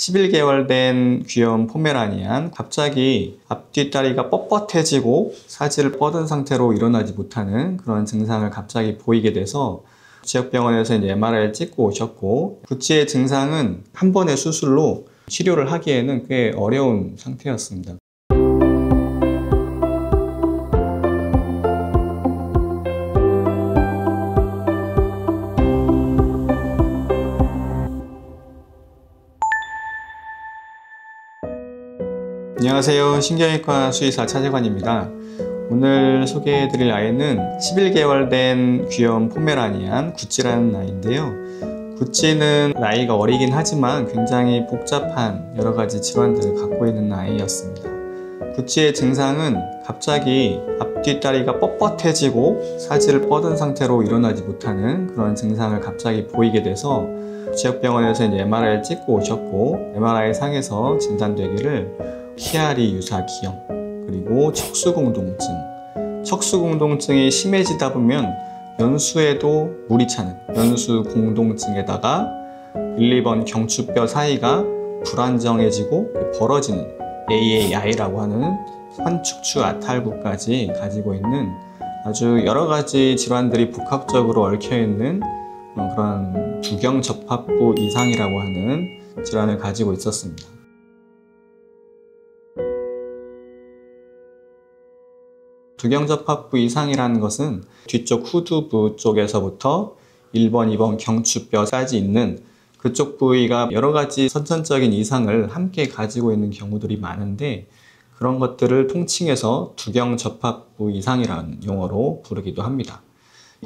11개월 된 귀여운 포메라니안, 갑자기 앞뒷다리가 뻣뻣해지고 사지를 뻗은 상태로 일어나지 못하는 그런 증상을 갑자기 보이게 돼서 지역병원에서 이제 MRI를 찍고 오셨고, 구찌의 증상은 한 번의 수술로 치료를 하기에는 꽤 어려운 상태였습니다. 안녕하세요. 신경외과 수의사 차재관입니다. 오늘 소개해드릴 아이는 11개월 된 귀여운 포메라니안 구찌라는 아이인데요. 구찌는 나이가 어리긴 하지만 굉장히 복잡한 여러가지 질환들을 갖고 있는 아이였습니다. 구찌의 증상은 갑자기 앞뒷다리가 뻣뻣해지고 사지를 뻗은 상태로 일어나지 못하는 그런 증상을 갑자기 보이게 돼서 지역병원에서 이제 MRI를 찍고 오셨고, MRI 상에서 진단되기를 키아리 유사 기형, 그리고 척수공동증. 척수공동증이 심해지다 보면 연수에도 물이 차는 연수공동증에다가 1, 2번 경추뼈 사이가 불안정해지고 벌어지는 AAI라고 하는 환축추 아탈구까지 가지고 있는 아주 여러 가지 질환들이 복합적으로 얽혀있는 그런 두경접합부 이상이라고 하는 질환을 가지고 있었습니다. 두경접합부 이상이라는 것은 뒤쪽 후두부 쪽에서부터 1번, 2번 경추뼈까지 있는 그쪽 부위가 여러 가지 선천적인 이상을 함께 가지고 있는 경우들이 많은데, 그런 것들을 통칭해서 두경접합부 이상이라는 용어로 부르기도 합니다.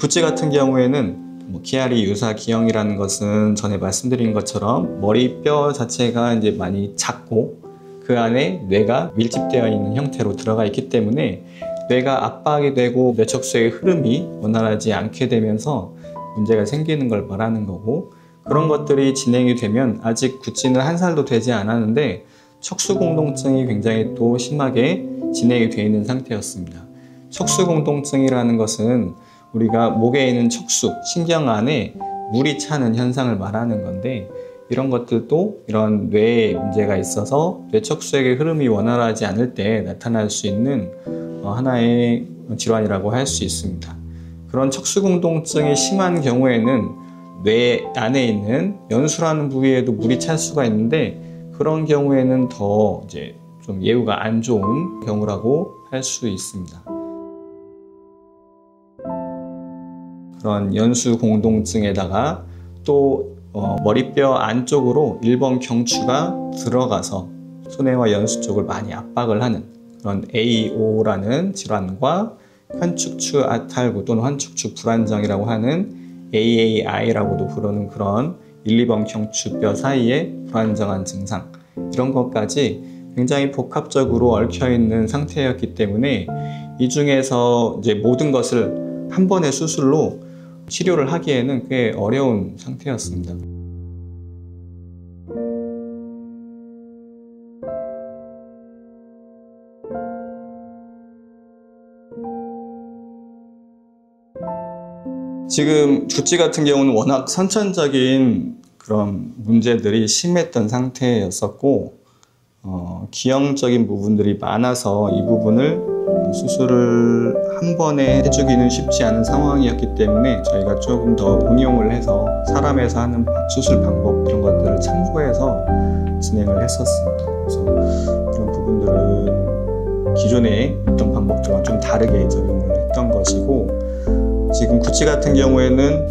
구찌 같은 경우에는 키아리 유사 기형이라는 것은 전에 말씀드린 것처럼 머리뼈 자체가 이제 많이 작고 그 안에 뇌가 밀집되어 있는 형태로 들어가 있기 때문에 뇌가 압박이 되고 뇌척수의 흐름이 원활하지 않게 되면서 문제가 생기는 걸 말하는 거고, 그런 것들이 진행이 되면 아직 구찌는 1살도 되지 않았는데 척수공동증이 굉장히 또 심하게 진행이 되어 있는 상태였습니다. 척수공동증이라는 것은 우리가 목에 있는 척수, 신경 안에 물이 차는 현상을 말하는 건데, 이런 것들도 이런 뇌에 문제가 있어서 뇌척수의 흐름이 원활하지 않을 때 나타날 수 있는 하나의 질환이라고 할 수 있습니다. 그런 척수공동증이 심한 경우에는 뇌 안에 있는 연수라는 부위에도 물이 찰 수가 있는데, 그런 경우에는 더 이제 좀 예후가 안 좋은 경우라고 할 수 있습니다. 그런 연수공동증에다가 또 머리뼈 안쪽으로 1번 경추가 들어가서 손해와 연수 쪽을 많이 압박을 하는 그런 AO라는 질환과 환축추 아탈구 또는 환축추 불안정이라고 하는 AAI라고도 부르는 그런 1, 2번 경추뼈 사이의 불안정한 증상, 이런 것까지 굉장히 복합적으로 얽혀있는 상태였기 때문에 이 중에서 이제 모든 것을 한 번의 수술로 치료를 하기에는 꽤 어려운 상태였습니다. 지금 구찌 같은 경우는 워낙 선천적인 그런 문제들이 심했던 상태였었고, 기형적인 부분들이 많아서 이 부분을 수술을 한 번에 해주기는 쉽지 않은 상황이었기 때문에 저희가 조금 더 응용을 해서 사람에서 하는 수술 방법, 이런 것들을 참고해서 진행을 했었습니다. 그래서 그런 부분들은 기존에 있던 방법들과 좀 다르게 적용을 했던 것이고, 지금 구찌 같은 경우에는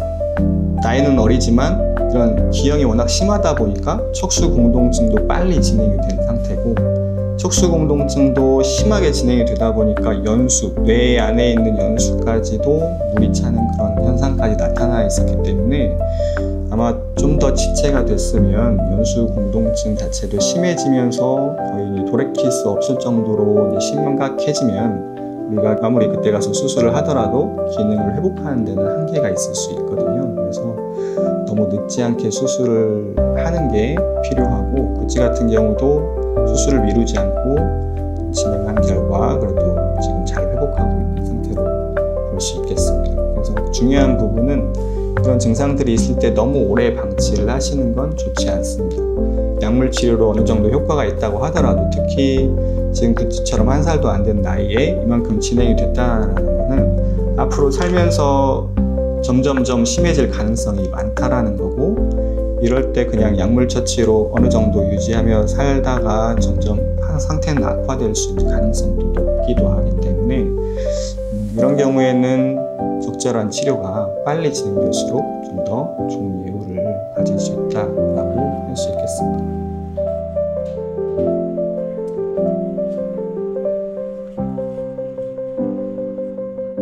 나이는 어리지만 이런 기형이 워낙 심하다 보니까 척수공동증도 빨리 진행이 된 상태고, 척수공동증도 심하게 진행이 되다 보니까 연수, 뇌 안에 있는 연수까지도 물이 차는 그런 현상까지 나타나 있었기 때문에 아마 좀 더 지체가 됐으면 연수공동증 자체도 심해지면서 거의 돌이킬 수 없을 정도로 심각해지면 우리가 아무리 그때 가서 수술을 하더라도 기능을 회복하는 데는 한계가 있을 수 있거든요. 그래서 너무 늦지 않게 수술을 하는 게 필요하고, 구찌 같은 경우도 수술을 미루지 않고 진행한 결과 그래도 지금 잘 회복하고 있는 상태로 볼 수 있겠습니다. 그래서 중요한 부분은 이런 증상들이 있을 때 너무 오래 방치를 하시는 건 좋지 않습니다. 약물 치료로 어느 정도 효과가 있다고 하더라도 특히 지금 그처럼 1살도 안 된 나이에 이만큼 진행이 됐다는 것은 앞으로 살면서 점점점 심해질 가능성이 많다라는 거고, 이럴 때 그냥 약물 처치로 어느 정도 유지하며 살다가 점점 상태는 악화될 수 있는 가능성도 높기도 하기 때문에 이런 경우에는 적절한 치료가 빨리 진행될수록 좀 더 좋은 예후를 가질 수 있다라고 할 수 있겠습니다.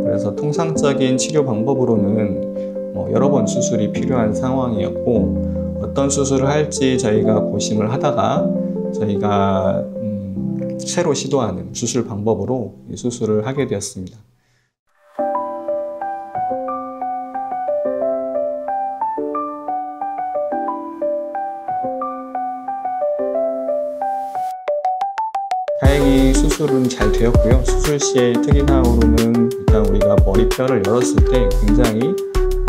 그래서 통상적인 치료 방법으로는 여러 번 수술이 필요한 상황이었고, 어떤 수술을 할지 저희가 고심을 하다가 저희가 새로 시도하는 수술 방법으로 이 수술을 하게 되었습니다. 다행히 수술은 잘 되었고요. 수술 시의 특이사항으로는 일단 우리가 머리뼈를 열었을 때 굉장히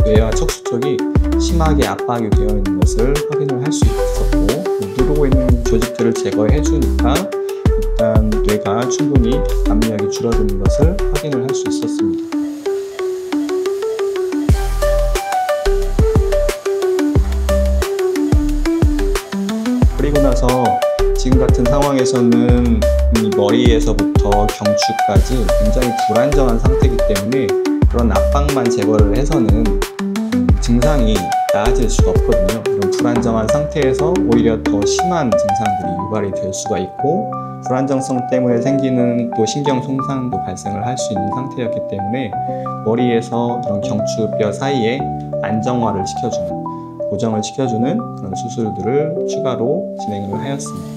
뇌와 척수 쪽이 심하게 압박이 되어 있는 것을 확인을 할 수 있었고, 누르고 있는 조직들을 제거해 주니까 일단 뇌가 충분히 압력이 줄어드는 것을 확인을 할 수 있었습니다. 그리고 나서 지금 같은 상황에서는 이 머리에서부터 경추까지 굉장히 불안정한 상태이기 때문에 그런 압박만 제거를 해서는 증상이 나아질 수가 없거든요. 이런 불안정한 상태에서 오히려 더 심한 증상들이 유발이 될 수가 있고, 불안정성 때문에 생기는 또 신경 손상도 발생을 할 수 있는 상태였기 때문에 머리에서 이런 경추뼈 사이에 안정화를 시켜주는, 고정을 시켜주는 그런 수술들을 추가로 진행을 하였습니다.